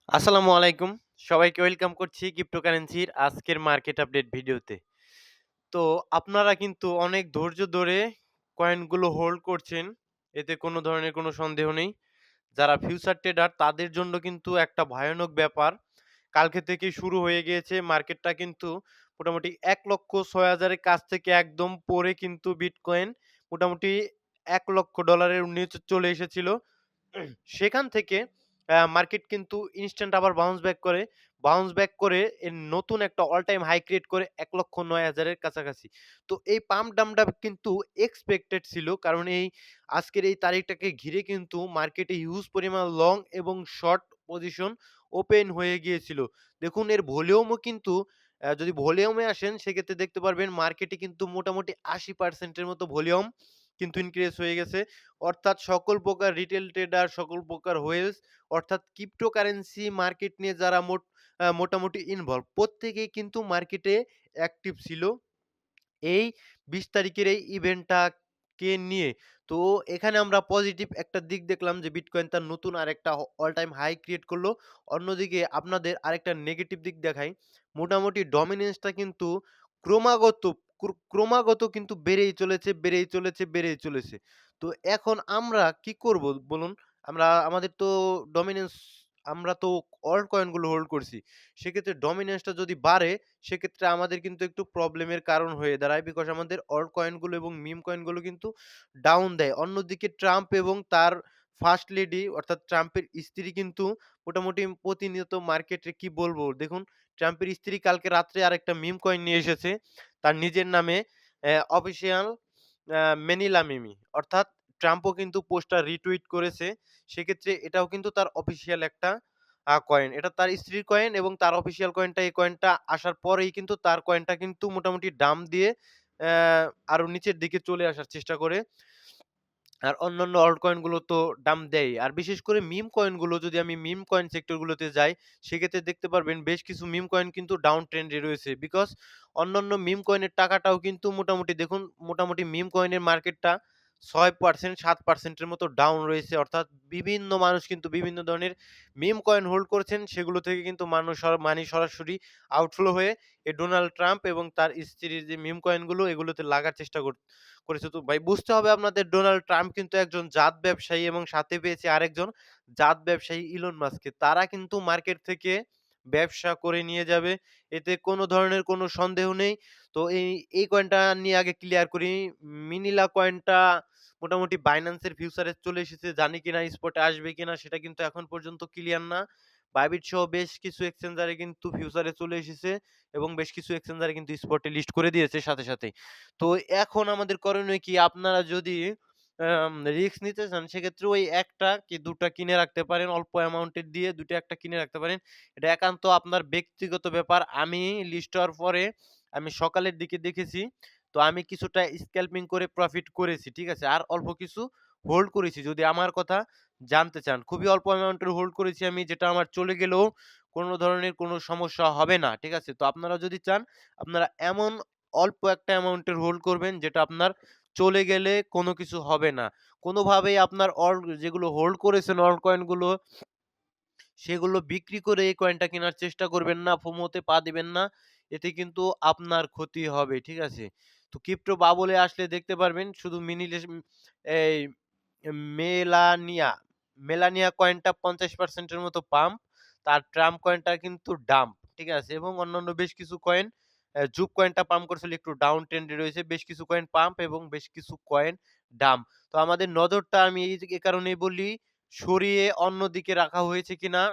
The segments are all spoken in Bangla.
আসসালামু আলাইকুম। সবাইকে ওয়েলকাম করছি ক্রিপ্টোকারেন্সির আজকের মার্কেট আপডেট ভিডিওতে। তো আপনারা কিন্তু অনেক ধৈর্য ধরে কয়েনগুলো হোল্ড করছেন। এতে কোনো ধরনের কোনো সন্দেহ নেই। যারা ফিউচার ট্রেডার তাদের জন্য কিন্তু একটা ভয়ানক ব্যাপার। কালকে থেকেই শুরু হয়ে গিয়েছে। মার্কেটটা কিন্তু মোটামুটি ১,৬০,০০০ এর কাছ থেকে একদম পড়ে কিন্তু বিটকয়েন মোটামুটি $১,০০,০০০ এর নিচে চলে এসেছিল। সেখান থেকে মার্কেট কিন্তু ইনস্ট্যান্ট আবার বাউন্স ব্যাক করে। বাউন্স ব্যাক করে এর নতুন একটা অল টাইম হাই ক্রিয়েট করে ১,০৯,০০০ এর কাছাকাছি। তো এই পাম্প ডাম্পটা কিন্তু এক্সপেক্টেড ছিল। কারণ এই আজকের এই তারিখটাকে ঘিরে কিন্তু মার্কেটে হিউজ পরিমাণ লং এবং শর্ট পজিশন ওপেন হয়ে গিয়েছিল। দেখুন এর ভলিউমও কিন্তু যদি ভলিউমে আসেন সেক্ষেত্রে দেখতে পারবেন মার্কেটে কিন্তু মোটামুটি ৮০% এর মতো ভলিউম কিন্তু ইনক্রিজ হয়ে গেছে। অর্থাৎ সকল প্রকার রিটেল ট্রেডার, সকল প্রকার হোয়েলস অর্থাৎ ক্রিপ্টোকারেন্সি মার্কেট নিয়ে যারা মোটামুটি ইনভলভ প্রত্যেকেই কিন্তু মার্কেটে অ্যাক্টিভ ছিল। এই ২০ তারিখের এই ইভেন্টটাকে নিয়ে। তো এখানে আমরা পজিটিভ একটা দিক দেখলাম যে বিটকয়েন তার নতুন আরেকটা অল টাইম হাই ক্রিয়েট করলো। অন্যদিকে আপনাদের আরেকটা নেগেটিভ দিক দেখাই। মোটামুটি ডমিন্যান্সটা কিন্তু ক্রমাগত ক্রমাগত কিন্তু বেড়েই চলেছে, বেড়েই চলেছে, বেড়েই চলেছে। তো এখন আমরা কি করব বলুন? আমাদের তো ডমিন্যান্স আমরা তো অল্ট কয়েন গুলো হোল্ড করছি। সেক্ষেত্রে ডমিন্যান্সটা যদি বাড়ে সেক্ষেত্রে আমাদের কিন্তু একটু প্রবলেমের কারণ হয়ে দাঁড়ায়। বিকজ আমাদের অল্ট কয়েনগুলো এবং মিম কয়েনগুলো কিন্তু ডাউন দেয়। অন্যদিকে ট্রাম্প এবং তার ফার্স্ট লেডি অর্থাৎ ট্রাম্পের স্ত্রী কিন্তু মোটামুটি প্রতিনিয়ত মার্কেটে কি বলবো? দেখুন ট্রাম্পের স্ত্রী কালকে রাত্রে আরেকটা মিম কয়েন নিয়ে এসেছে। তার নিজের নামে অফিসিয়াল আ মেনিলা মিমি। অর্থাৎ ট্রাম্পও কিন্তু পোস্টটা রিটুইট করেছে। সেক্ষেত্রে এটাও কিন্তু তার অফিসিয়াল একটা কয়েন। এটা তার স্ত্রীর কয়েন এবং তার অফিসিয়াল কয়েনটা এই কয়েনটা আসার পরেই কিন্তু তার কয়েনটা কিন্তু মোটামুটি ডাম্প দিয়ে অ্যা আরো নিচের দিকে চলে আসার চেষ্টা করে। আর অন্যান্য অল্ট কয়েন গুলো তো ডাম্প দেয়ই। আর বিশেষ করে মিম কয়েন গুলো যদি আমি মিম কয়েন সেক্টর গুলোতে যাই, সেক্ষেত্রে দেখতে পারবেন বেশ কিছু মিম কয়েন কিন্তু ডাউন ট্রেন্ড এ রয়েছে। বিকজ অন্যান্য মিম কয়েনের টাকাটাও কিন্তু মোটামুটি দেখুন, মোটামুটি মিম কয়েনের মার্কেটটা ৬% ৭% এর মতো ডাউন রয়েছে। অর্থাৎ বিভিন্ন মানুষ কিন্তু বিভিন্ন ধরনের মিম কয়েন হোল্ড করেছেন। সেগুলো থেকে কিন্তু মানি সরাসরি আউটফ্লো হয়ে ডোনাল্ড ট্রাম্প এবং তার স্ত্রীর যে মিম কয়েন গুলো এগুলোতে লাগার চেষ্টা করেছে। তো ভাই বুঝতে হবে আপনাদের ডোনাল্ড ট্রাম্প কিন্তু একজন জাত ব্যবসায়ী এবং সাথে পেয়েছে আরেকজন জাত ব্যবসায়ী ইলন মাস্ককে। তারা কিন্তু মার্কেট থেকে ব্যবসা করে নিয়ে যাবে। এতে কোনো ধরনের কোনো সন্দেহ নেই। তো এই কয়েনটা নিয়ে আগে ক্লিয়ার করি। মিনিলা কয়েনটা মোটামুটি বাইন্যান্স এর ফিউচারে চলে এসেছে। জানি কিনা স্পটে আসবে কিনা সেটা কিন্তু এখন পর্যন্ত ক্লিয়ার না। বাইবিট সহ বেশ কিছু এক্সচেঞ্জারে কিন্তু ফিউচারে চলে এসেছে এবং বেশ কিছু এক্সচেঞ্জারে কিন্তু স্পটে লিস্ট করে দিয়েছে সাথে, সাথেই। তো এখন আমাদের করণীয় কি? আপনারা যদি রিস্ক নিতে চান সেক্ষেত্রে ওই ১ টা কি ২ টা কিনে রাখতে পারেন। অল্প অ্যামাউন্টের দিয়ে ২ টা ১ টা কিনে রাখতে পারেন। এটা একান্ত আপনার ব্যক্তিগত ব্যাপার। আমি লিস্ট হওয়ার পরে আমি সকালের দিকে দেখেছি। তো আমি কিছুটা স্ক্যাল্পিং করে প্রফিট করেছি। ঠিক আছে? আর অল্প কিছু হোল্ড করেছি। যদি আমার কথা জানতে চান। খুবই অল্প অ্যামাউন্টের হোল্ড করেছি আমি, যেটা আমার চলে গেলেও কোনো ধরনের কোনো সমস্যা হবে না। ঠিক আছে? তো আপনারা যদি চান আপনারা এমন অল্প একটা অ্যামাউন্টের হোল্ড করবেন যেটা আপনার চলে গেলে কোনো কিছু হবে না। কোনোভাবেই আপনার যেগুলো হোল্ড করেছেন অল্ট কয়েন গুলো সেগুলো বিক্রি করে এই কয়েনটা কেনার চেষ্টা করবেন না। FOMO-তে পা দিবেন না। এতে কিন্তু আপনার ক্ষতি হবে। ঠিক আছে? তো ক্রিপ্টো বাবলে আসলে দেখতে পারবেন শুধু এই মেলানিয়া, মেলানিয়া কয়েনটা ৫০% এর মতো পাম্প। তার ট্রাম্প কয়েনটা কিন্তু ডাম্প। ঠিক আছে? এবং অন্যান্য বেশ কিছু কয়েন জুপ কয়েনটা পাম্প করছিল একটু ডাউন ট্রেন্ড এ রয়েছে। বেশ কিছু কয়েন পাম্প এবং বেশ কিছু কয়েন ডাম্প। তো আমাদের নজরটা আমি এ কারণেই বলি সরিয়ে অন্যদিকে রাখা হয়েছে কিনা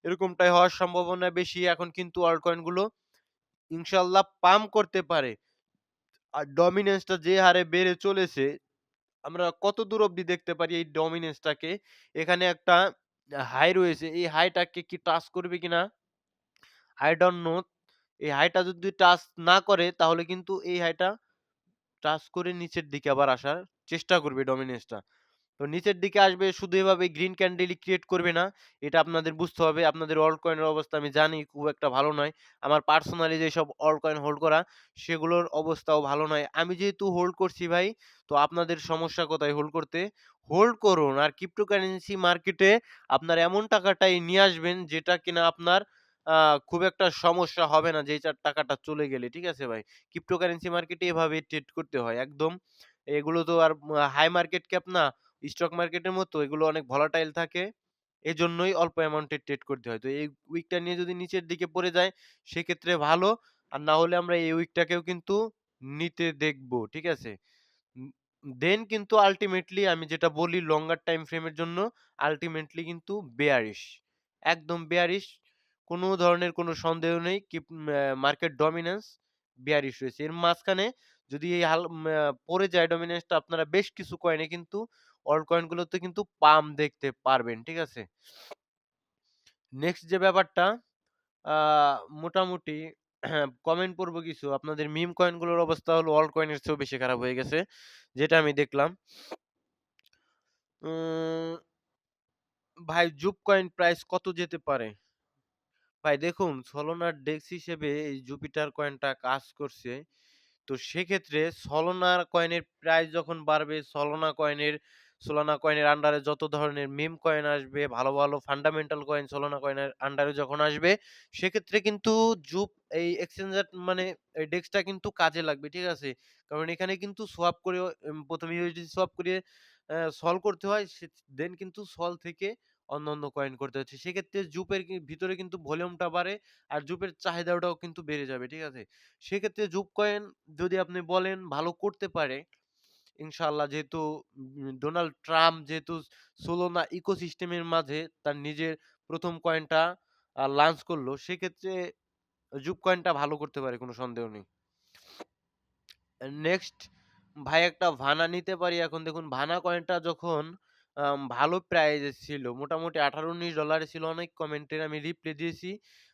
এরকমটাই হওয়ার সম্ভাবনা বেশি। এখন কিন্তু অল্ট কয়েন গুলো ইনশাআল্লাহ পাম্প করতে পারে। আর ডমিন্যান্স টা যে হারে বেড়ে চলেছে আমরা কতদূর অব্দি দেখতে পারি এই ডমিন্যান্সটাকে? এখানে একটা হাই রয়েছে। এই হাইটাকে কি টাচ করবে কিনা? I don't know। এই হাইটা যদি টাচ না করে তাহলে কিন্তু এই হাইটা টাচ করে নিচের দিকে আবার আসার চেষ্টা করবে ডমিন্যান্সটা। তো নিচের দিকে আসবে শুধু এভাবে গ্রিন ক্যান্ডেলই ক্রিয়েট করবে না। এটা আপনাদের বুঝতে হবে। আপনাদের অল্ট কয়েনের অবস্থা আমি জানি খুব একটা ভালো নয়। আমার পার্সোনালি যেসব অল্ট কয়েন হোল্ড করা সেগুলোর অবস্থাও ভালো নয়। আমি যেহেতু হোল্ড করছি ভাই, তো আপনাদের সমস্যা কোথায় হোল্ড করতে? হোল্ড করুন আর ক্রিপ্টোকারেন্সি মার্কেটে আপনার এমন টাকাটাই নিয়ে আসবেন যেটা কিনা আপনার আ খুব একটা সমস্যা হবে না যেই টাকাটা চলে গেলে। ঠিক আছে ভাই? ক্রিপ্টোকারেন্সি মার্কেটে এভাবেই ট্রেড করতে হয়। একদম এগুলো তো আর হাই মার্কেট ক্যাপ না। স্টক মার্কেটের মতো এগুলো অনেক ভলাটাইল থাকে। এজন্যই অল্প অ্যামাউন্টে ট্রেড করতে হয়। তো এই উইকটা নিয়ে যদি নিচের দিকে পড়ে যায় সেক্ষেত্রে ভালো। আর না হলে আমরা এই উইকটাকেও কিন্তু নিতে দেখব। ঠিক আছে? উম দেন কিন্তু আল্টিমেটলি আমি যেটা বলি লঙ্গার টাইম ফ্রেম এর জন্য আল্টিমেটলি কিন্তু বেয়ারিশ। একদম বেয়ারিশ। কোন ধরনের কোন সন্দেহ নেই। মার্কেট ডমিন্যান্স বেয়ারিশ রয়েছে। এর মাঝখানে যদি এই পড়ে যায় ডমিন্যান্সটা আপনারা বেশ কিছু কয়েনে কিন্তু অল্ট কয়েন গুলোতে কিন্তু পাম্প দেখতে পারবেন। ঠিক আছে? নেক্সট যে ব্যাপারটা আ মোটামুটি কমেন্ট পড়ব কিছু। আপনাদের মিম কয়েন গুলোর অবস্থা হলো অল্ট কয়েনের চেয়েও বেশি খারাপ হয়ে গেছে। যেটা আমি দেখলাম। উম ভাই জুপ কয়েন প্রাইস কত যেতে পারে? ভাই দেখুন সলোনার ডেক্স হিসেবে এই জুপিটার কয়েনটা কাজ করছে। তো সেক্ষেত্রে সলোনার কয়েনের প্রাইস যখন বাড়বে, সোলানা কয়েনের আন্ডারে যত ধরনের মিম কয়েন আসবে, ভালো, ভালো ফান্ডামেন্টাল কয়েন সোলানা কয়েনের আন্ডারে যখন আসবে, সেক্ষেত্রে কিন্তু জুপ এই এক্সচেঞ্জার মানে এই ডেক্সটা কিন্তু কাজে লাগবে। ঠিক আছে? কারণ এখানে কিন্তু সোয়াপ করে ১ম এ ইউএসডিটি সোয়াপ করিয়ে সল করতে হয়। দেন কিন্তু সল থেকে অন্যান্য কয়েন করতে হচ্ছে। সেক্ষেত্রে জুপের ভিতরে কিন্তু ভলিউমটা বাড়ে আর জুপের চাহিদাটাও কিন্তু বেড়ে যাবে। ঠিক আছে? সেক্ষেত্রে জুপ কয়েন যদি আপনি বলেন ভালো করতে পারে, ইনশাআল্লাহ যেহেতু ডোনাল্ড ট্রাম্প যেহেতু সোলোনা ইকোসিস্টেমের মাঝে তার নিজের ১ম কয়েনটা লঞ্চ করলো, সেক্ষেত্রে জুপ কয়েনটা ভালো করতে পারে কোনো সন্দেহ নেই। নেক্সট ভাই একটা ভানা নিতে পারি। এখন দেখুন ভানা কয়েনটা যখন ভালো প্রাইজে ছিল। মোটামুটি $18-19 ছিল। অনেক কমেন্টের আমি রিপ্লাই দিয়েছি।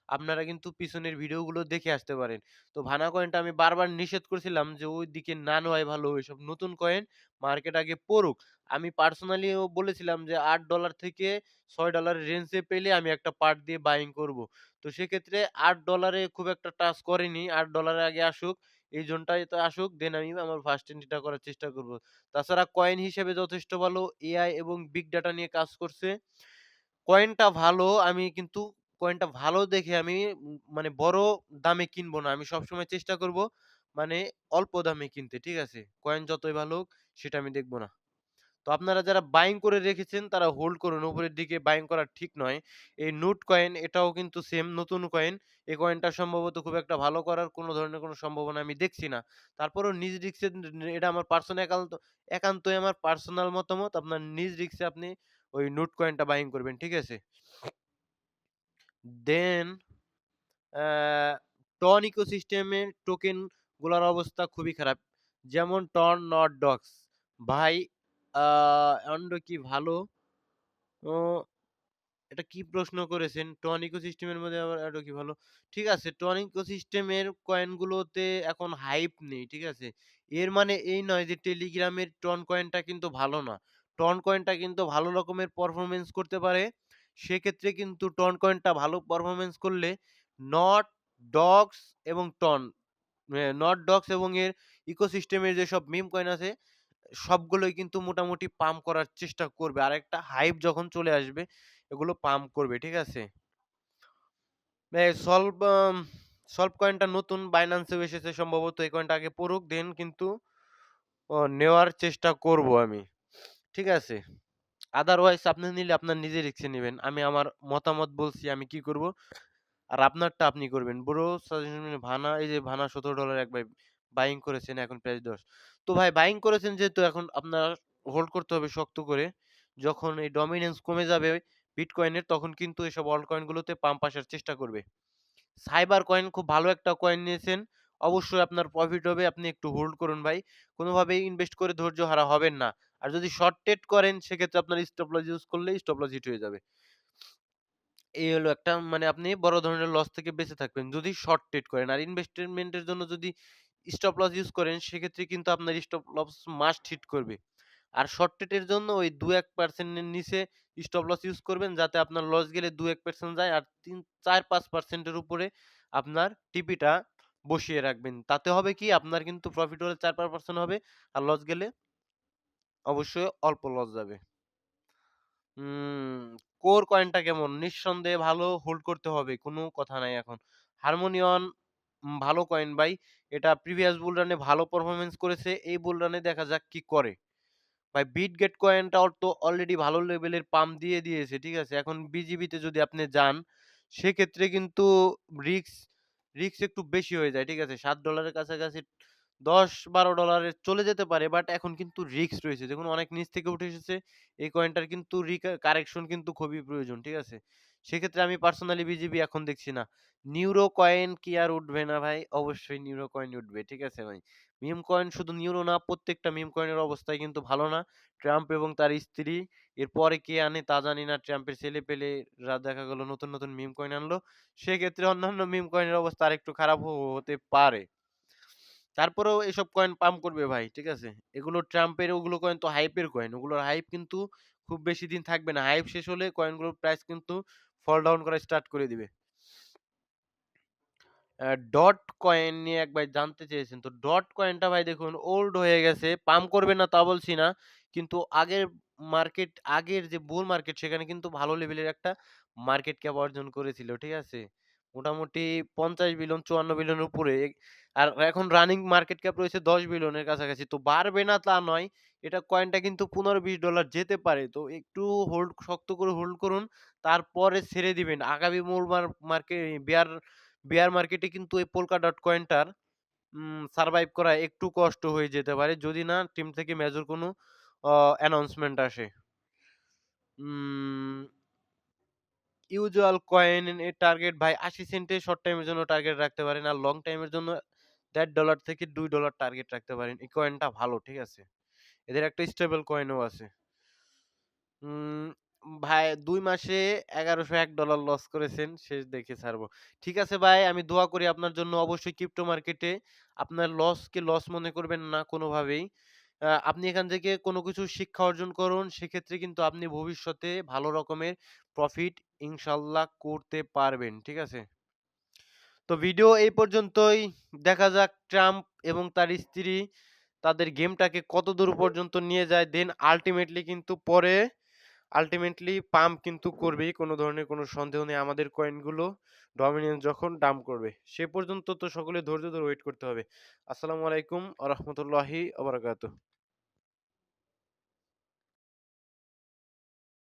আপনারা কিন্তু পিছনের ভিডিওগুলো দেখে আসতে পারেন। তো ভানা কয়েনটা আমি বারবার নিষেধ করছিলাম যে ওই দিকে না নেওয়াই ভালো। ওইসব নতুন কয়েন মার্কেট আগে পড়ুক। আমি পার্সোনালিও বলেছিলাম যে $8 থেকে $6 এর রেঞ্জে পেলে আমি একটা পার্ট দিয়ে বাইং করব। তো সেক্ষেত্রে $8 এ খুব একটা টাচ করেনি। $8 এর আগে আসুক। এই জোনটাতে আসুক দেন আমি আমার ফার্স্ট এন্ট্রিটা করার চেষ্টা করব। তাছাড়া কয়েন হিসেবে যথেষ্ট ভালো এআই এবং বিগ ডাটা নিয়ে কাজ করছে। কয়েনটা ভালো আমি কিন্তু কয়েনটা ভালো দেখে আমি মানে বড় দামে কিনবো না। আমি সবসময় চেষ্টা করব মানে অল্প দামে কিনতে। ঠিক আছে? কয়েন যতই ভালো হোক সেটা আমি দেখব না। তো আপনারা যারা বাইং করে রেখেছেন তারা হোল্ড করুন। উপরের দিকে বাইং করা ঠিক নয়। এই নুট কয়েন এটাও কিন্তু সেম নতুন কয়েন। এই কয়েনটা সম্ভবত খুব একটা ভালো করার কোন ধরনের কোন সম্ভাবনা আমি দেখছি না। তারপরেও নিজ রিস্কে এটা আমার একান্তই আমার পার্সোনাল মতামত। আপনার নিজ রিস্কে আপনি ওই নুট কয়েনটা বাইং করবেন। ঠিক আছে? দেন অ্যা টন ইকোসিস্টেমের টোকেন গুলার অবস্থা খুবই খারাপ। যেমন টন, নট, ডক্স। ভাই আ এন্ড কি ভালো ও এটা কি প্রশ্ন করেছেন? টন ইকোসিস্টেমের মধ্যে আবার আরো কি ভালো? ঠিক আছে, টন ইকোসিস্টেমের কয়েনগুলোতে এখন হাইপ নেই। ঠিক আছে? এর মানে এই নয় যে টেলিগ্রামের টন কয়েনটা কিন্তু ভালো না। টন কয়েনটা কিন্তু ভালো রকমের পারফরম্যান্স করতে পারে। সেক্ষেত্রে কিন্তু টন কয়েনটা ভালো পারফরম্যান্স করলে নট, ডগস এবং টন নট, ডগস এবং এর ইকোসিস্টেমের যেসব মিম কয়েন আছে সবগুলোই কিন্তু মোটামুটি পাম্প করার চেষ্টা করবে। আরেকটা হাইপ যখন চলে আসবে এগুলো পাম্প করবে। ঠিক আছে? এই সল্ভ কয়েনটা নতুন বাইন্যান্সেও এসেছে সম্ভবত। এই কয়েনটা আগে পড়ুক দেন কিন্তু নেওয়ার চেষ্টা করব আমি। ঠিক আছে? আদারওয়াইজ আপনি নিলে আপনার নিজের রিস্কে নিবেন। আমি আমার মতামত বলছি আমি কি করব। আর আপনারটা আপনি করবেন। ব্রো সাজেশন ভানা এই যে ভানা $17 এক ভাই বাইং করেছেন এখন প্রাইস ১০। তো ভাই বাইং করেছেন যেহেতু এখন আপনার হোল্ড করতে হবে শক্ত করে। যখন এই ডমিন্যান্স কমে যাবে বিটকয়েনের তখন কিন্তু এসব অল্ট কয়েন গুলোতে পাম্প আসার চেষ্টা করবে। সাইবার কয়েন খুব ভালো একটা কয়েন নিয়েছেন। অবশ্যই আপনার প্রফিট হবে। আপনি একটু হোল্ড করুন ভাই। কোনোভাবেই ইনভেস্ট করে ধৈর্য হারা হবেন না। আর যদি শর্ট ট্রেড করেন সেক্ষেত্রে আপনার স্টপ লস ইউজ করলেই স্টপ লস হিট হয়ে যাবে। এই হলো একটা মানে আপনি বড় ধরনের লস থেকে বেঁচে থাকবেন যদি শর্ট ট্রেড করেন। আর ইনভেস্টমেন্ট এর জন্য যদি স্টপ লস ইউজ করেন সেক্ষেত্রে কিন্তু আপনার স্টপ লস মাস্ট হিট করবে। আর শর্ট ট্রেডের জন্য ওই ২-১% এর নিচে স্টপ লস ইউজ করবেন যাতে আপনার লস গেলে ২-১% যায় আর ৪-৫% এর উপরে আপনার টিপিটা বসিয়ে রাখবেন। তাতে হবে কি আপনার কিন্তু প্রফিট হলে ৪-৫% হবে আর লস গেলে অবশ্যই অল্প লস যাবে। উম কোর কয়েনটা কেমন? নিঃসন্দেহে ভালো, হোল্ড করতে হবে। কোনো কথা নাই এখন। হারমোনিয়ন ভালো কয়েন ভাই। এটা প্রিভিয়াস বুল রানে ভালো পারফরম্যান্স করেছে। এই বুল রানে দেখা যাক কি করে। ভাই বিটগেট কয়েনটা তো অলরেডি ভালো লেভেলের পাম্প দিয়ে দিয়েছে। ঠিক আছে? এখন বিজিবিতে যদি আপনি যান, সেক্ষেত্রে কিন্তু রিস্ক রিস্ক একটু বেশি হয়ে যায়। ঠিক আছে? $৭ এর কাছাকাছি $১০-১২ এ চলে যেতে পারে। বাট এখন কিন্তু রিস্ক রয়েছে। দেখুন অনেক নিচ থেকে উঠে এসেছে। এই কয়েনটার কিন্তু কারেকশন কিন্তু খুবই প্রয়োজন। ঠিক আছে? সেক্ষেত্রে আমি পার্সোনালি বিজিবি এখন দেখছি না। নিউরো কয়েন কি আর উঠবে না ভাই? অবশ্যই নিউরো কয়েন উঠবে। ঠিক আছে ভাই? মিম কয়েন শুধু নিউরো না, প্রত্যেকটা মিম কয়েনের অবস্থাই কিন্তু ভালো না। ট্রাম্প এবং তার স্ত্রী, এরপরে কে আনে তা জানি না। ট্রাম্পের ছেলেপেলেরা দেখা গেল নতুন, নতুন মিম কয়েন আনলো। সেক্ষেত্রে অন্যান্য মিম কয়েনের অবস্থা আরেকটু খারাপ হতে পারে। তারপরেও এসব কয়েন পাম্প করবে ভাই, ঠিক আছে? এগুলো ট্রাম্পের ওগুলো কয়েন তো হাইপের কয়েন। ওগুলোর হাইপ কিন্তু খুব বেশি দিন থাকবে না। হাইপ শেষ হলে কয়েনগুলোর প্রাইস কিন্তু ফল ডাউন করা স্টার্ট করে দিবে। ডট কয়েন নিয়ে এক ভাই জানতে চেয়েছেন। তো ডট কয়েনটা ভাই দেখুন ওল্ড হয়ে গেছে। পাম্প করবে না তা বলছি না। কিন্তু আগের যে বুল মার্কেট সেখানে কিন্তু ভালো লেভেলের একটা মার্কেট ক্যাপ অর্জন করেছিল। ঠিক আছে? মোটামুটি ৫০ বিলিয়ন ৫৪ বিলিয়নের উপরে। আর এখন রানিং মার্কেট ক্যাপ রয়েছে ১০ বিলিয়নের কাছাকাছি। তো বাড়বে না তা নয়। এটা কয়েনটা কিন্তু $১৫-২০ যেতে পারে। তো একটু শক্ত করে হোল্ড করুন। তারপরে ছেড়ে দিবেন। আগামী মূল মার্কে বেয়ার মার্কেটে কিন্তু এই পোল্কা ডট কয়েনটার সারভাইভ করা একটু কষ্ট হয়ে যেতে পারে যদি না টিম থেকে মেজর কোনো অ্যানাউন্সমেন্ট আসে। উম ইউজুয়াল কয়েন এর টার্গেট ভাই ৮০ সেন্টে শর্ট টাইমের জন্য টার্গেট রাখতে পারেন। আর লং টাইমের জন্য $১.৫ থেকে $২ টার্গেট রাখতে পারেন। এই কয়েনটা ভালো, ঠিক আছে? এদের একটা স্টেবল কয়েনও আছে। উম ভাই ২ মাসে $১১০১ লস করেছেন। শেষ দেখে ছাড়বো। ঠিক আছে ভাই, আমি দোয়া করি আপনার জন্য। অবশ্যই ক্রিপ্টো মার্কেটে আপনার লসকে লস মনে করবেন না কোনোভাবেই। আপনি এখান থেকে কোনো কিছু শিক্ষা অর্জন করুন। সেক্ষেত্রে কিন্তু আপনি ভবিষ্যতে ভালো রকমের প্রফিট ইনশাআল্লাহ করতে পারবেন। ঠিক আছে? তো ভিডিও এই পর্যন্তই। দেখা যাক ট্রাম্প এবং তার স্ত্রী তাদের গেমটাকে কতদূর পর্যন্ত নিয়ে যায়। দেন আল্টিমেটলি পাম্প কিন্তু করবেই। কোনো ধরনের কোনো সন্দেহ নেই। আমাদের কয়েনগুলো ডমিনেন্স যখন ডাম্প করবে। সে পর্যন্ত তো সকলে ধৈর্য ধরে ওয়েট করতে হবে। আসসালামু আলাইকুম ওয়া রাহমাতুল্লাহি ওয়া বারাকাতুহু।